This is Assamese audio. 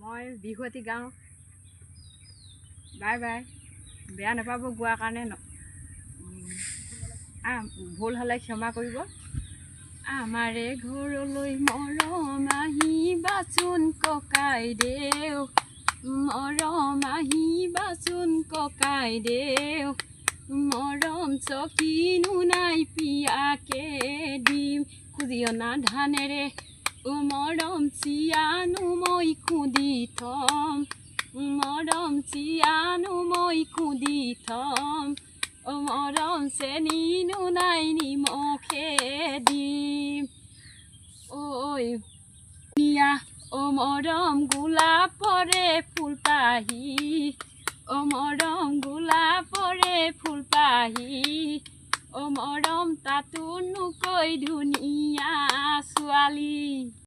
মই বিহুৱতী গাঁও। বাই বাই, বেয়া নাপাব গোৱাৰ কাৰণে ভুল হ'লে ক্ষমা কৰিব। আমাৰে ঘৰলৈ মৰম আহিবাচোন ককাইদেউ, মৰম আহিবাচোন ককাইদেউ, মৰম চকিনো নাই পিয়াকে দিম খুজি অনা ধানেৰে, মৰম চিয়ানো মই খুন্দি থম, মৰম চিয়ানো মই খুন্দি থম, মৰম চেনিনো নাই নিমখে দিম। ঐ নিয়া মৰম গোলাপৰে ফুল পাহি, মৰম গোলাপৰে ফুল পাহি, মৰম তাতোনোকৈ ধুনীয়া ছোৱালী।